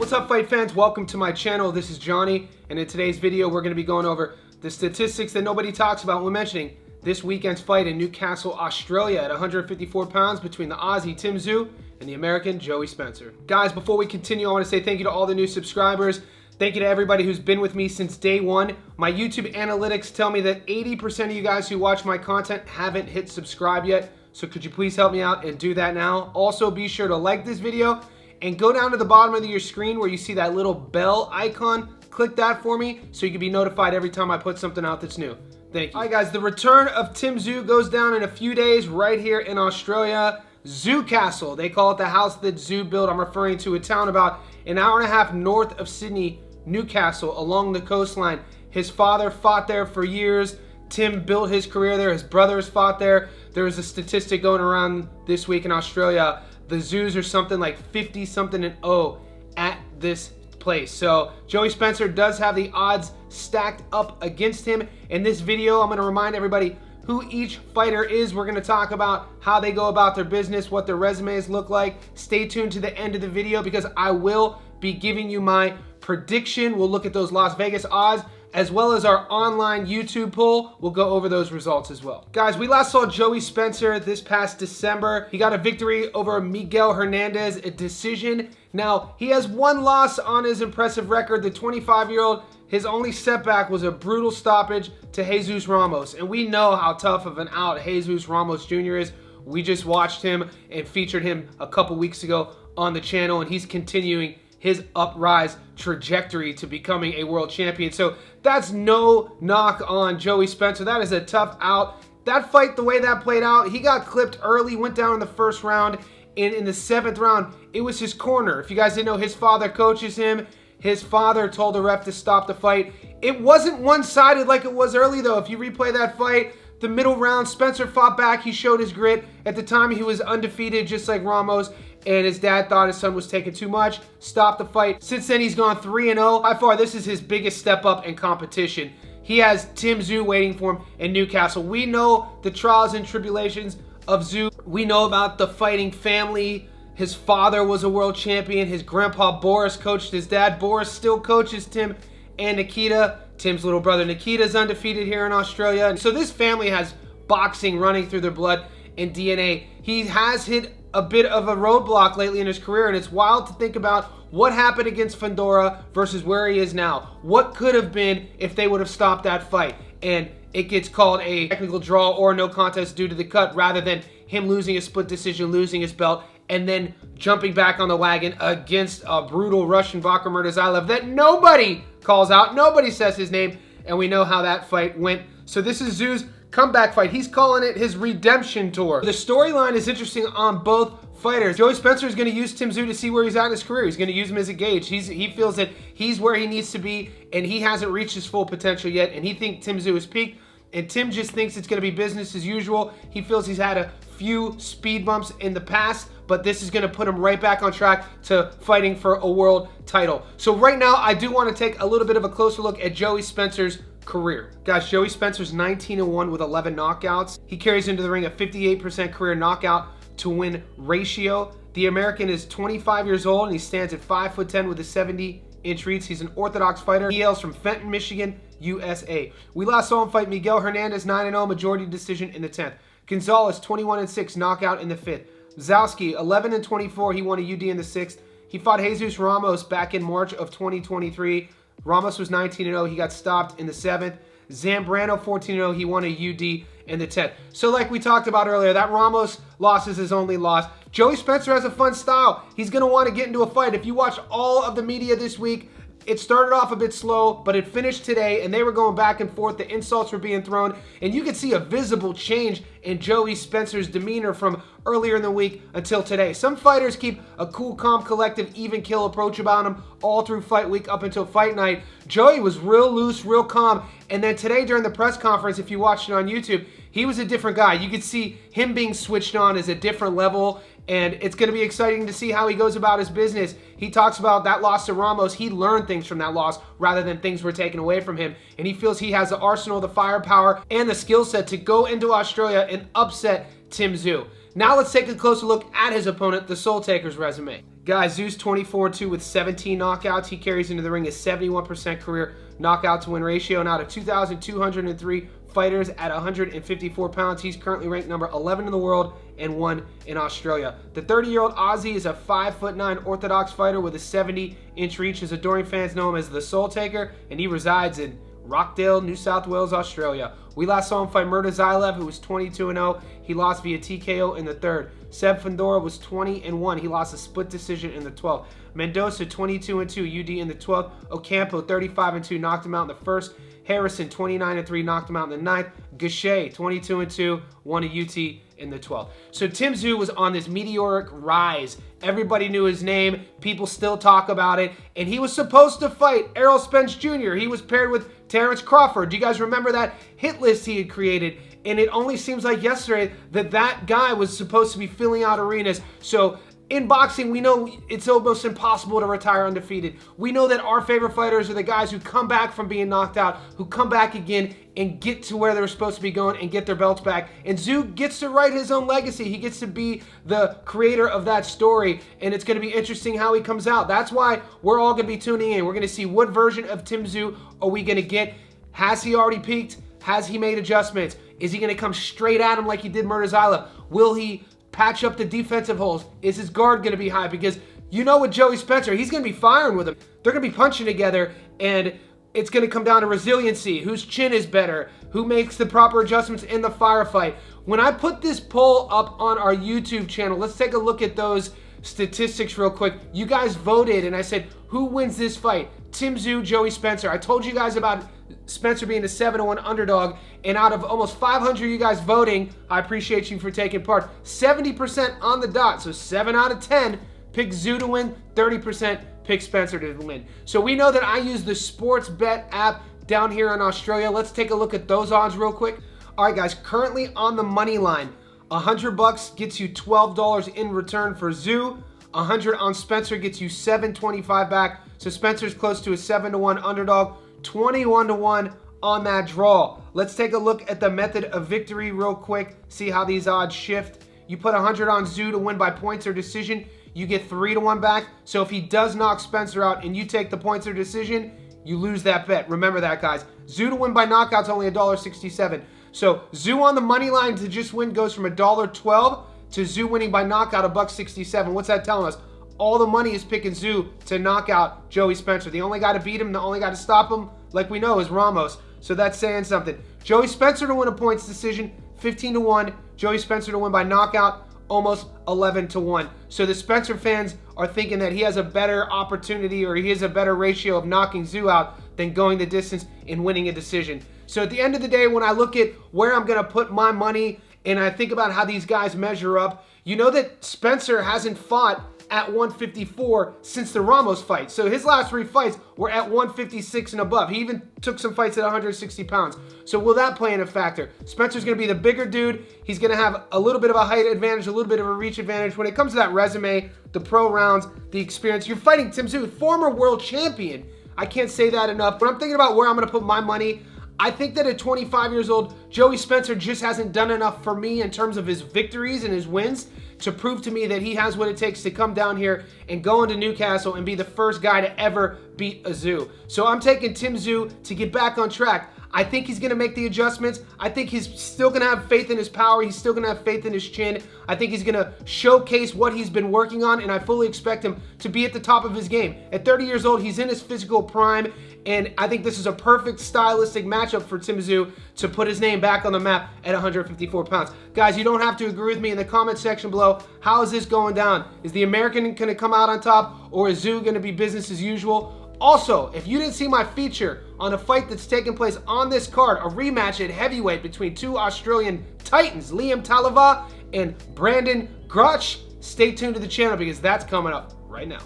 What's up, fight fans? Welcome to my channel. This is Johnny, and in today's video we're going to be going over the statistics that nobody talks about when mentioning this weekend's fight in Newcastle, Australia at 154 pounds between the Aussie Tszyu and the American Joey Spencer. Guys, before we continue, I want to say thank you to all the new subscribers. Thank you to everybody who's been with me since day one. My YouTube analytics tell me that 80% of you guys who watch my content haven't hit subscribe yet, so could you please help me out and do that now? Also, be sure to like this video and go down to the bottom of your screen where you see that little bell icon. Click that for me so you can be notified every time I put something out that's new. Thank you. All right, guys, the return of Tszyu goes down in a few days right here in Australia. Tszyu Castle. They call it the house that Tszyu built. I'm referring to a town about an hour and a half north of Sydney, Newcastle, along the coastline. His father fought there for years. Tim built his career there. His brothers fought there. There was a statistic going around this week in Australia. The Tszyus are something like 50-something-0 at this place. So Joey Spencer does have the odds stacked up against him. In this video, I'm going to remind everybody who each fighter is. We're going to talk about how they go about their business, what their resumes look like. Stay tuned to the end of the video because I will be giving you my prediction. We'll look at those Las Vegas odds as well as our online YouTube poll. We'll go over those results as well. Guys, we last saw Joey Spencer this past December. He got a victory over Miguel Hernandez, a decision. Now, he has one loss on his impressive record. The 25-year-old, his only setback was a brutal stoppage to Jesus Ramos. And we know how tough of an out Jesus Ramos Jr. is. We just watched him and featured him a couple weeks ago on the channel, and he's continuing his uprise trajectory to becoming a world champion. So that's no knock on Joey Spencer. That is a tough out. That fight, the way that played out, he got clipped early, went down in the first round, and in the 7th round, it was his corner. If you guys didn't know, his father coaches him. His father told the ref to stop the fight. It wasn't one-sided like it was early, though. If you replay that fight, the middle round, Spencer fought back. He showed his grit. At the time, he was undefeated, just like Ramos, and his dad thought his son was taking too much, stopped the fight. Since then, he's gone 3-0. By far, this is his biggest step up in competition. He has Tszyu waiting for him in Newcastle. We know the trials and tribulations of Tszyu. We know about the fighting family. His father was a world champion. His grandpa Boris coached his dad. Boris still coaches Tim and Nikita. Tim's little brother Nikita's undefeated here in Australia. And so this family has boxing running through their blood and DNA. He has hit a bit of a roadblock lately in his career, and it's wild to think about what happened against Fundora versus where he is now. What could have been if they would have stopped that fight, and it gets called a technical draw or no contest due to the cut rather than him losing a split decision, losing his belt, and then jumping back on the wagon against a brutal Russian Bakar Murtazaev that nobody calls out, nobody says his name, and we know how that fight went. So this is Tszyu's comeback fight. He's calling it his redemption tour. The storyline is interesting on both fighters. Joey Spencer is going to use Tszyu to see where he's at in his career. He's going to use him as a gauge. He feels that he's where he needs to be, and he hasn't reached his full potential yet, and he thinks Tszyu is peaked, and Tim just thinks it's going to be business as usual. He feels he's had a few speed bumps in the past, but this is going to put him right back on track to fighting for a world title. So right now, I do want to take a little bit of a closer look at Joey Spencer's career. Guys, Joey Spencer's 19-1 with 11 knockouts. He carries into the ring a 58% career knockout to win ratio. The American is 25 years old and he stands at 5'10" with a 70-inch reach. He's an orthodox fighter. He hails from Fenton, Michigan, USA. We last saw him fight Miguel Hernandez 9-0, majority decision in the 10th. Gonzalez 21-6, knockout in the 5th. Zalski 11-24, he won a UD in the 6th. He fought Jesus Ramos back in March of 2023. Ramos was 19-0. He got stopped in the 7th. Zambrano 14-0. He won a UD in the 10th. So like we talked about earlier, that Ramos loss is his only loss. Joey Spencer has a fun style. He's going to want to get into a fight. If you watch all of the media this week, it started off a bit slow, but it finished today, and they were going back and forth. The insults were being thrown, and you could see a visible change in Joey Spencer's demeanor from earlier in the week until today. Some fighters keep a cool, calm, collective, even kill approach about him all through fight week up until fight night. Joey was real loose, real calm, and then today during the press conference, if you watched it on YouTube, he was a different guy. You could see him being switched on as a different level, and it's going to be exciting to see how he goes about his business. He talks about that loss to Ramos. He learned things from that loss rather than things were taken away from him, and he feels he has the arsenal, the firepower, and the skill set to go into Australia and upset Tszyu. Now let's take a closer look at his opponent, the Soul Taker's resume. Guys, Tszyu's 24-2 with 17 knockouts. He carries into the ring a 71% career knockout to win ratio. And out of 2,203 fighters at 154 pounds, he's currently ranked number 11 in the world and 1 in Australia. The 30-year-old Aussie is a 5'9" orthodox fighter with a 70-inch reach. His adoring fans know him as the Soul Taker, and he resides in Rockdale, New South Wales, Australia. We last saw him fight Murtazaev, who was 22-0. He lost via TKO in the 3rd. Seb Fandora was 20-1. He lost a split decision in the 12th. Mendoza 22-2, UD in the 12th. Ocampo 35-2, knocked him out in the 1st. Harrison 29-3, knocked him out in the 9th. Gachet 22-2, won a UT in the 12th. So Tim Tszyu was on this meteoric rise. Everybody knew his name. People still talk about it. And he was supposed to fight Errol Spence Jr. He was paired with Terrence Crawford. Do you guys remember that hit list he had created? And it only seems like yesterday that that guy was supposed to be filling out arenas. So in boxing, we know it's almost impossible to retire undefeated. We know that our favorite fighters are the guys who come back from being knocked out, who come back again and get to where they're supposed to be going and get their belts back. And Tszyu gets to write his own legacy. He gets to be the creator of that story, and it's going to be interesting how he comes out. That's why we're all going to be tuning in. We're going to see what version of Tim Tszyu are we going to get. Has he already peaked? Has he made adjustments? Is he going to come straight at him like he did Murtazaev? Will he patch up the defensive holes? Is his guard going to be high? Because you know with Joey Spencer, he's going to be firing with him. They're going to be punching together, and it's going to come down to resiliency. Whose chin is better? Who makes the proper adjustments in the firefight? When I put this poll up on our YouTube channel, let's take a look at those statistics real quick. You guys voted, and I said, who wins this fight? Tim Tszyu, Joey Spencer. I told you guys about Spencer being a 7-1 underdog, and out of almost 500 of you guys voting, I appreciate you for taking part. 70% on the dot, so 7 out of 10 pick Tszyu to win, 30% pick Spencer to win. So we know that I use the Sports Bet app down here in Australia. Let's take a look at those odds real quick. All right, guys, currently on the money line, $100 gets you $12 in return for Tszyu. 100 on Spencer gets you $7.25 back. So Spencer's close to a 7-1 underdog. 21-1 on that draw. Let's take a look at the method of victory real quick. See how these odds shift. You put 100 on Tszyu to win by points or decision. You get 3-1 back. So if he does knock Spencer out and you take the points or decision, you lose that bet. Remember that, guys. Tszyu to win by knockout's only $1.67. So Tszyu on the money line to just win goes from $1.12 to Tszyu winning by knockout $1.67. What's that telling us? All the money is picking Tszyu to knock out Joey Spencer. The only guy to beat him, the only guy to stop him, like we know, is Ramos. So that's saying something. Joey Spencer to win a points decision, 15-1. Joey Spencer to win by knockout, almost 11-1. So the Spencer fans are thinking that he has a better opportunity, or he has a better ratio of knocking Tszyu out than going the distance and winning a decision. So at the end of the day, when I look at where I'm going to put my money and I think about how these guys measure up, you know that Spencer hasn't fought at 154 since the Ramos fight. So his last 3 fights were at 156 and above. He even took some fights at 160 pounds. So will that play in a factor? Spencer's going to be the bigger dude. He's going to have a little bit of a height advantage, a little bit of a reach advantage. When it comes to that resume, the pro rounds, the experience, you're fighting Tim Tszyu, former world champion. I can't say that enough. But I'm thinking about where I'm going to put my money. I think that at 25 years old, Joey Spencer just hasn't done enough for me in terms of his victories and his wins to prove to me that he has what it takes to come down here and go into Newcastle and be the first guy to ever beat a Tszyu. So I'm taking Tim Tszyu to get back on track. I think he's going to make the adjustments. I think he's still going to have faith in his power. He's still going to have faith in his chin. I think he's going to showcase what he's been working on, and I fully expect him to be at the top of his game. At 30 years old, he's in his physical prime, and I think this is a perfect stylistic matchup for Tim Tszyu to put his name back on the map at 154 pounds. Guys, you don't have to agree with me in the comment section below. How is this going down? Is the American going to come out on top, or is Tszyu going to be business as usual? Also, if you didn't see my feature on a fight that's taking place on this card, a rematch at heavyweight between 2 Australian titans, Liam Talava and Brandon Grutch, stay tuned to the channel because that's coming up right now.